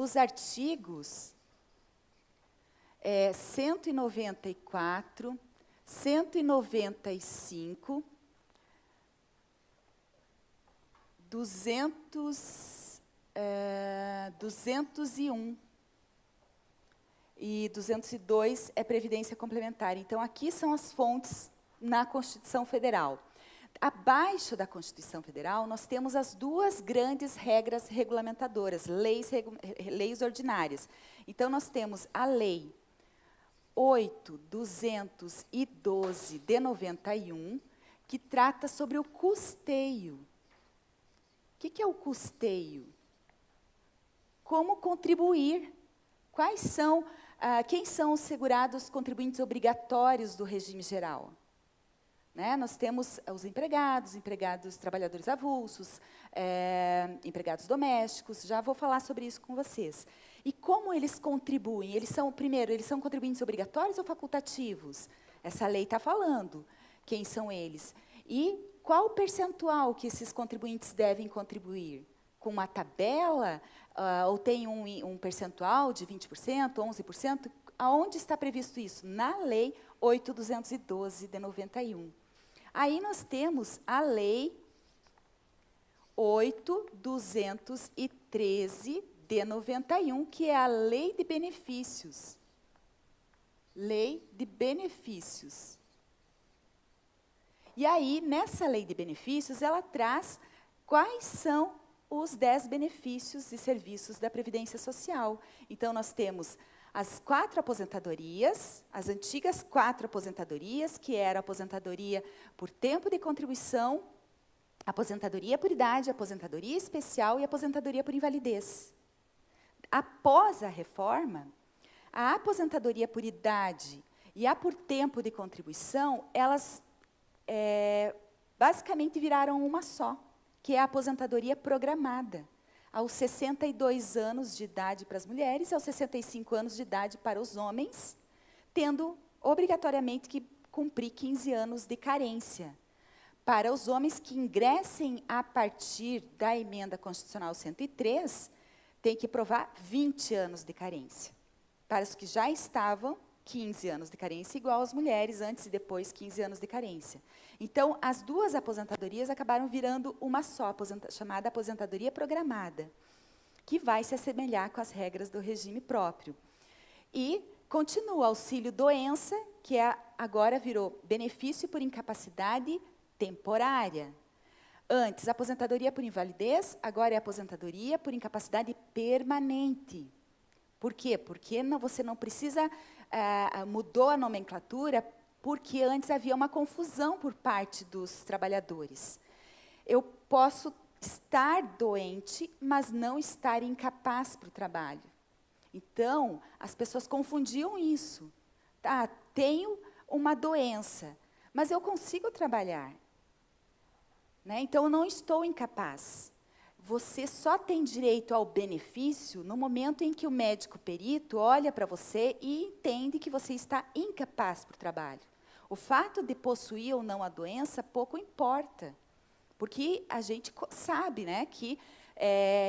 os artigos 194, 195, 201 e 202 é previdência complementar. Então, aqui são as fontes na Constituição Federal. Abaixo da Constituição Federal, nós temos as duas grandes regras regulamentadoras, leis ordinárias. Então, nós temos a Lei 8.212 de 91, que trata sobre o custeio. O que é o custeio? Como contribuir? Quem são os segurados contribuintes obrigatórios do regime geral? Né? Nós temos os empregados, trabalhadores avulsos, empregados domésticos, já vou falar sobre isso com vocês. E como eles contribuem? Primeiro, eles são contribuintes obrigatórios ou facultativos? Essa lei está falando quem são eles. E qual o percentual que esses contribuintes devem contribuir? Com uma tabela, ou tem um percentual de 20%, 11%? Aonde está previsto isso? Na Lei 8.212 de 91. Aí nós temos a Lei 8.213 de 91, que é a Lei de Benefícios. Lei de Benefícios. E aí, nessa Lei de Benefícios, ela traz quais são os 10 benefícios e serviços da Previdência Social. Então, nós temos as 4 aposentadorias, as antigas 4 aposentadorias, que era a aposentadoria por tempo de contribuição, aposentadoria por idade, aposentadoria especial e aposentadoria por invalidez. Após a reforma, a aposentadoria por idade e a por tempo de contribuição, elas basicamente viraram uma só, que é a aposentadoria programada, aos 62 anos de idade para as mulheres, aos 65 anos de idade para os homens, tendo obrigatoriamente que cumprir 15 anos de carência. Para os homens que ingressem a partir da emenda constitucional 103, tem que provar 20 anos de carência. Para os que já estavam, 15 anos de carência, igual às mulheres, antes e depois 15 anos de carência. Então, as duas aposentadorias acabaram virando uma só, chamada aposentadoria programada, que vai se assemelhar com as regras do regime próprio. E continua o auxílio-doença, que agora virou benefício por incapacidade temporária. Antes, aposentadoria por invalidez, agora é aposentadoria por incapacidade permanente. Por quê? Porque você não precisa, mudou a nomenclatura, porque antes havia uma confusão por parte dos trabalhadores. Eu posso estar doente, mas não estar incapaz para o trabalho. Então, as pessoas confundiam isso. Tenho uma doença, mas eu consigo trabalhar. Né? Então, eu não estou incapaz. Você só tem direito ao benefício no momento em que o médico perito olha para você e entende que você está incapaz para o trabalho. O fato de possuir ou não a doença pouco importa, porque a gente sabe, né, que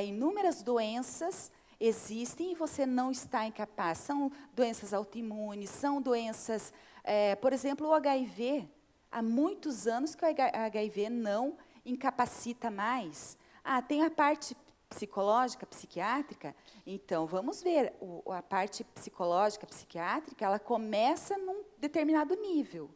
inúmeras doenças existem e você não está incapaz. São doenças autoimunes, são doenças, por exemplo, o HIV. Há muitos anos que o HIV não incapacita mais. Tem a parte psicológica, psiquiátrica. Então, vamos ver, a parte psicológica, psiquiátrica, ela começa num determinado nível.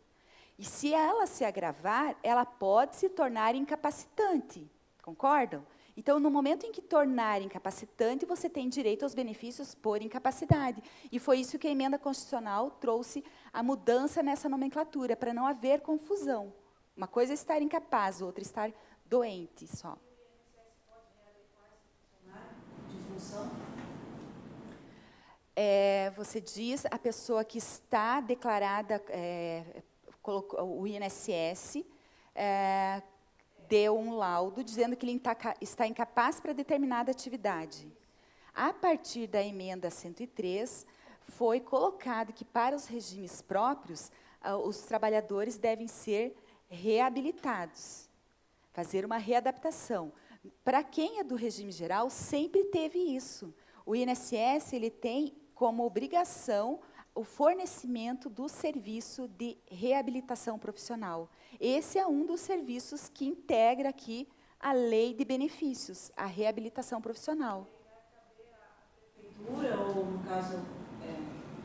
E se ela se agravar, ela pode se tornar incapacitante. Concordam? Então, no momento em que tornar incapacitante, você tem direito aos benefícios por incapacidade. E foi isso que a emenda constitucional trouxe a mudança nessa nomenclatura, para não haver confusão. Uma coisa é estar incapaz, outra é estar doente só. Você diz a pessoa que está declarada, colocou, o INSS deu um laudo dizendo que ele está incapaz para determinada atividade. A partir da emenda 103, foi colocado que para os regimes próprios, os trabalhadores devem ser reabilitados, fazer uma readaptação. Para quem é do regime geral, sempre teve isso. O INSS ele tem como obrigação o fornecimento do serviço de reabilitação profissional. Esse é um dos serviços que integra aqui a lei de benefícios, a reabilitação profissional. Prefeitura, ou no caso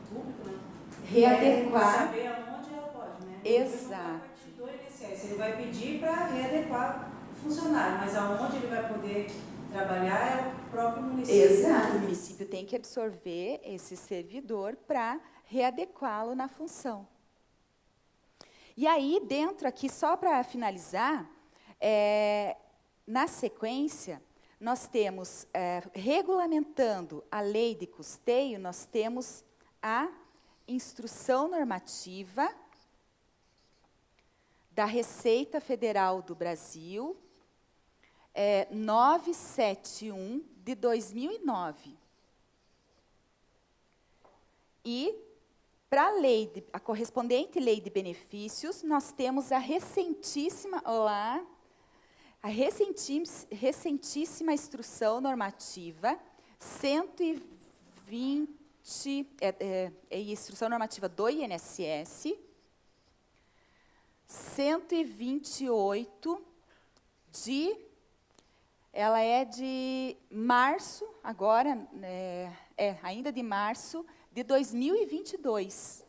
público, né? Readequar. Saber aonde ela pode, né? Exato. Do INSS, ele vai pedir para readequar o funcionário, mas aonde ele vai poder trabalhar é o próprio município. Exato. O município tem que absorver esse servidor para readequá-lo na função. E aí, dentro aqui, só para finalizar, na sequência, nós temos, regulamentando a lei de custeio, nós temos a instrução normativa da Receita Federal do Brasil, 971, de 2009. E, para a correspondente lei de benefícios, nós temos a recentíssima instrução normativa 120, instrução normativa do INSS, 128 ela é de março, agora, ainda de março de 2022,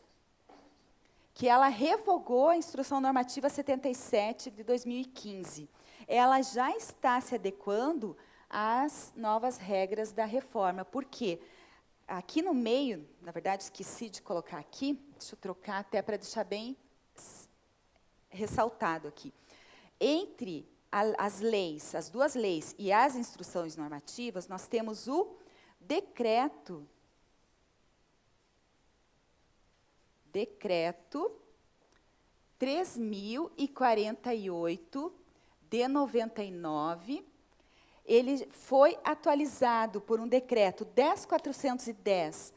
que ela revogou a instrução normativa 77 de 2015. Ela já está se adequando às novas regras da reforma. Por quê? Aqui no meio, na verdade, esqueci de colocar aqui, deixa eu trocar até para deixar bem ressaltado aqui. Entre as leis, as duas leis e as instruções normativas, nós temos o decreto 3.048 de 99, ele foi atualizado por um decreto 10.410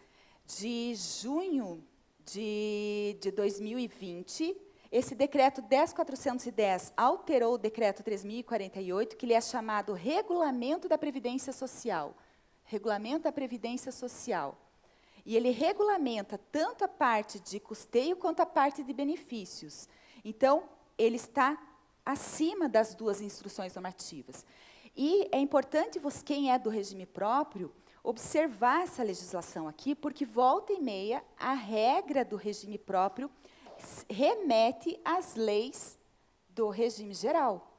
de junho de 2020. Esse decreto 10.410 alterou o decreto 3.048, que ele é chamado Regulamento da Previdência Social. Regulamento da Previdência Social. E ele regulamenta tanto a parte de custeio quanto a parte de benefícios. Então, ele está acima das duas instruções normativas. E é importante, quem é do regime próprio, observar essa legislação aqui, porque volta e meia, a regra do regime próprio remete às leis do regime geral.